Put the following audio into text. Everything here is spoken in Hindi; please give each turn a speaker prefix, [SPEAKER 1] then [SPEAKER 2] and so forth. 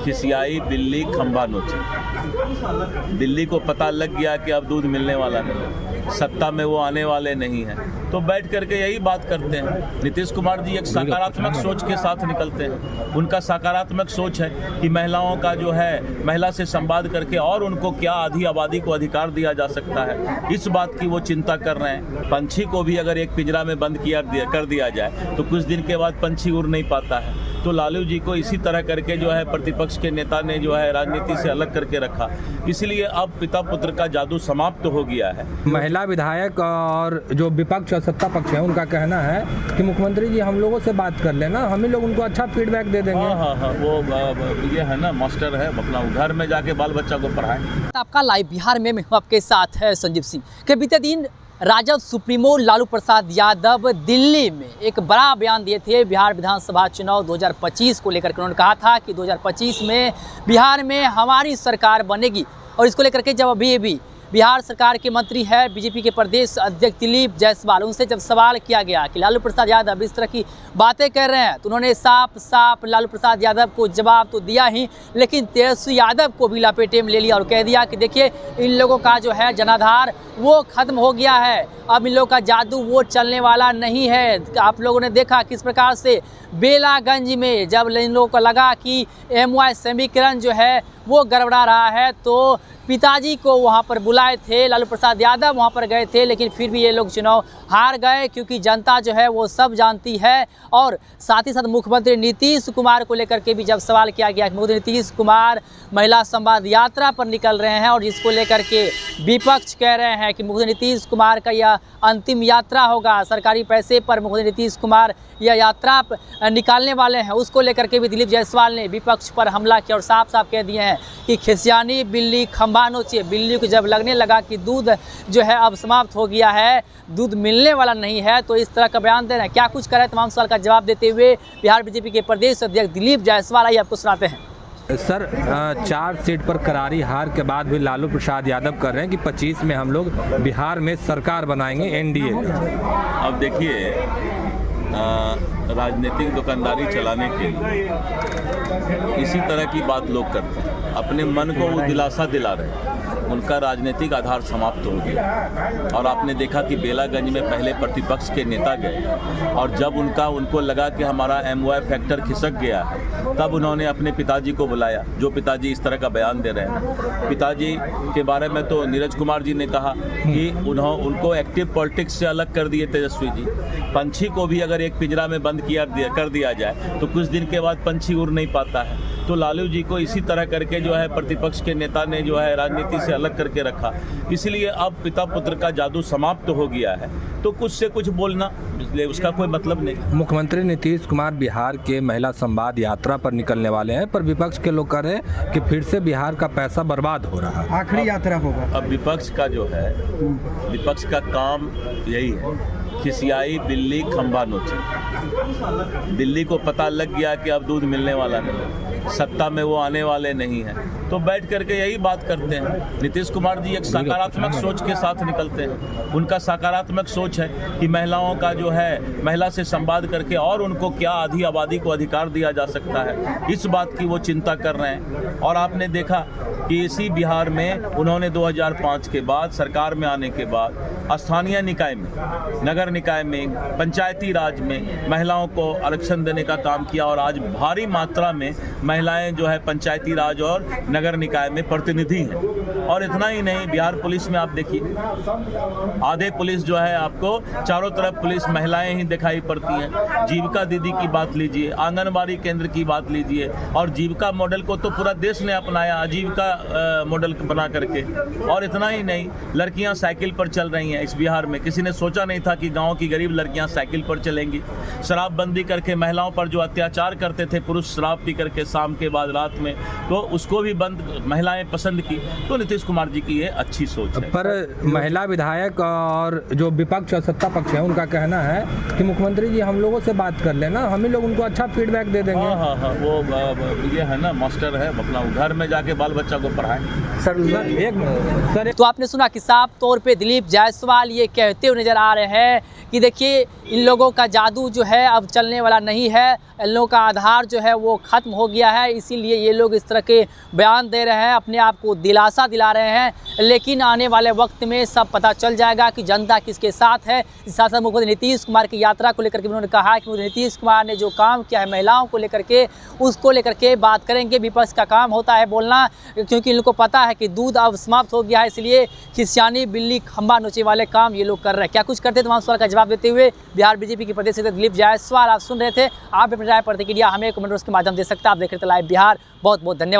[SPEAKER 1] खिसियाई बिल्ली खंभा नोचे। दिल्ली को पता लग गया कि अब दूध मिलने वाला नहीं, सत्ता में वो आने वाले नहीं हैं, तो बैठ करके यही बात करते हैं। नीतीश कुमार जी एक सकारात्मक सोच के साथ निकलते हैं। उनका सकारात्मक सोच है कि महिलाओं का जो है महिला से संवाद करके और उनको क्या आधी आबादी को अधिकार दिया जा सकता है, इस बात की वो चिंता कर रहे हैं। पंछी को भी अगर एक पिंजरा में बंद कर दिया जाए तो कुछ दिन के बाद पंछी उड़ नहीं पाता है। तो लालू जी को इसी तरह करके जो है प्रतिपक्ष के नेता ने जो है राजनीति से अलग करके रखा, इसलिए अब पिता पुत्र का जादू समाप्त हो गया है।
[SPEAKER 2] महिला विधायक और जो विपक्ष और सत्ता पक्ष है उनका कहना है कि मुख्यमंत्री जी हम लोगों से बात कर लेना, हम ही लोग उनको अच्छा फीडबैक दे देंगे।
[SPEAKER 1] हाँ, वो ये है ना, मास्टर है, अपना घर में जाके बाल बच्चा को पढ़ाए।
[SPEAKER 3] आपका लाइव बिहार में मैं आपके साथ है संजीव सिंह। के बीते दिन राजद सुप्रीमो लालू प्रसाद यादव दिल्ली में एक बड़ा बयान दिए थे बिहार विधानसभा चुनाव 2025 को लेकर के। उन्होंने कहा था कि 2025 में बिहार में हमारी सरकार बनेगी, और इसको लेकर के जब अभी बिहार सरकार के मंत्री है बीजेपी के प्रदेश अध्यक्ष दिलीप जायसवाल, उनसे जब सवाल किया गया कि लालू प्रसाद यादव इस तरह की बातें कर रहे हैं, तो उन्होंने साफ लालू प्रसाद यादव को जवाब तो दिया ही, लेकिन तेजस्वी यादव को भी लपेटे में ले लिया और कह दिया कि देखिए इन लोगों का जो है जनाधार वो खत्म हो गया है, अब इन लोगों का जादू वो चलने वाला नहीं है। आप लोगों ने देखा किस प्रकार से बेलागंज में जब इन लोगों को लगा कि MY समीकरण जो है वो गड़बड़ा रहा है, तो पिताजी को वहाँ पर बुलाए थे, लालू प्रसाद यादव वहाँ पर गए थे, लेकिन फिर भी ये लोग चुनाव हार गए, क्योंकि जनता जो है वो सब जानती है। और साथ ही साथ मुख्यमंत्री नीतीश कुमार को लेकर के भी जब सवाल किया गया, मुख्यमंत्री नीतीश कुमार महिला संवाद यात्रा पर निकल रहे हैं, और जिसको लेकर के विपक्ष कह रहे हैं कि मुख्यमंत्री नीतीश कुमार का यह अंतिम यात्रा होगा, सरकारी पैसे पर मुख्यमंत्री नीतीश कुमार यह यात्रा निकालने वाले हैं। उसको लेकर के भी दिलीप जायसवाल ने विपक्ष पर हमला किया और साफ कह दिए हैं कि खिसियानी बिल्ली खंभा नोचे। बिल्ली को जब लगने लगा कि दूध जो है अब समाप्त हो गया है, दूध मिलने वाला नहीं है, तो इस तरह का बयान दे रहे हैं। क्या कुछ कर रहे हैं, तमाम सवाल का जवाब देते हुए बिहार बीजेपी के प्रदेश अध्यक्ष दिलीप जायसवाल, आइए आपको सुनाते हैं।
[SPEAKER 2] सर, 4 सीट पर करारी हार के बाद भी लालू प्रसाद यादव कर रहे हैं कि 25 में हम लोग बिहार में सरकार बनाएंगे NDA।
[SPEAKER 1] अब देखिए, राजनीतिक दुकानदारी चलाने के लिए इसी तरह की बात लोग करते हैं, अपने मन को वो दिलासा दिला रहे हैं, उनका राजनीतिक आधार समाप्त हो गया। और आपने देखा कि बेलागंज में पहले प्रतिपक्ष के नेता गए, और जब उनको लगा कि हमारा MY फैक्टर खिसक गया है, तब उन्होंने अपने पिताजी को बुलाया, जो पिताजी इस तरह का बयान दे रहे हैं। पिताजी के बारे में तो नीरज कुमार जी ने कहा कि उनको एक्टिव पॉलिटिक्स से अलग कर दिए तेजस्वी जी। पंछी को भी अगर एक पिंजरा में बंद कर दिया जाए तो कुछ दिन के बाद पंछी उड़ नहीं पाता है। तो लालू जी को इसी तरह करके जो है प्रतिपक्ष के नेता ने जो है राजनीति से अलग करके रखा, इसलिए अब पिता पुत्र का जादू समाप्त हो गया है। तो कुछ से कुछ बोलना, इसलिए उसका कोई मतलब नहीं।
[SPEAKER 2] मुख्यमंत्री नीतीश कुमार बिहार के महिला संवाद यात्रा पर निकलने वाले हैं, पर विपक्ष के लोग कह रहे हैं कि फिर से बिहार का पैसा बर्बाद हो रहा है,
[SPEAKER 4] आखिरी यात्रा होगा।
[SPEAKER 1] अब विपक्ष का जो है, विपक्ष का काम यही है, खिसियाई बिल्ली खंभा नोचे। दिल्ली को पता लग गया कि अब दूध मिलने वाला नहीं, सत्ता में वो आने वाले नहीं हैं, तो बैठ करके यही बात करते हैं। नीतीश कुमार जी एक सकारात्मक सोच के साथ निकलते हैं। उनका सकारात्मक सोच है कि महिलाओं का जो है महिला से संवाद करके और उनको क्या आधी आबादी को अधिकार दिया जा सकता है, इस बात की वो चिंता कर रहे हैं। और आपने देखा कि इसी बिहार में उन्होंने 2005 के बाद सरकार में आने के बाद स्थानीय निकाय में, नगर निकाय में, पंचायती राज में महिलाओं को आरक्षण देने का काम किया, और आज भारी मात्रा में महिलाएं जो है पंचायती राज और नगर निकाय में प्रतिनिधि हैं। और इतना ही नहीं, बिहार पुलिस में आप देखिए, आधे पुलिस जो है आपको चारों तरफ पुलिस महिलाएं ही दिखाई पड़ती हैं। जीविका दीदी की बात लीजिए, आंगनबाड़ी केंद्र की बात लीजिए, और जीविका मॉडल को तो पूरा देश ने अपनाया, आजीविका मॉडल बना करके। और इतना ही नहीं, लड़कियां साइकिल पर चल रही हैं इस बिहार में। किसी ने सोचा नहीं था कि गांव की गरीब लड़कियां साइकिल पर चलेंगी। शराबबंदी करके महिलाओं पर जो अत्याचार करते थे पुरुष शराब पी करके शाम के बाद रात में, तो उसको भी महिलाएं पसंद की, तो नीतीश कुमार जी की ये अच्छी सोच है।
[SPEAKER 2] पर महिला विधायक और जो विपक्ष और सत्ता पक्ष है उनका कहना है कि मुख्यमंत्री जी हम लोगों से बात कर लेना, हम ही लोग उनको अच्छा फीडबैक दे देंगे।
[SPEAKER 1] हाँ, वो ये है ना, मास्टर है, अपना घर में जाके बाल बच्चा को पढ़ाए।
[SPEAKER 2] सर
[SPEAKER 3] तो आपने सुना कि साफ तौर पे दिलीप जायसवाल ये कहते हुए नजर आ रहे हैं कि देखिए इन लोगों का जादू जो है अब चलने वाला नहीं है, इन लोगों का आधार जो है वो ख़त्म हो गया है, इसीलिए ये लोग इस तरह के बयान दे रहे हैं, अपने आप को दिलासा दिला रहे हैं। लेकिन आने वाले वक्त में सब पता चल जाएगा कि जनता किसके साथ है। इस साथ साथ मुख्यमंत्री नीतीश कुमार की यात्रा को लेकर के उन्होंने कहा कि नीतीश कुमार ने जो काम किया है महिलाओं को लेकर के, उसको लेकर के बात करेंगे। विपक्ष का काम होता है बोलना, क्योंकि इन लोगों को पता है कि दूध अब समाप्त हो गया है, इसलिए खिसियानी बिल्ली खंबा नोचे वाले काम ये लोग कर रहे हैं। क्या कुछ करते तमाम सवाल का जवाब देते हुए बिहार बीजेपी के प्रदेश अध्यक्ष दिलीप जायसवाल आप सुन रहे थे। आप अपनी राय प्रतिक्रिया हमें कमेंट बॉक्स के माध्यम दे सकते हैं। आप देख रहे थे लाइव बिहार। बहुत बहुत धन्यवाद।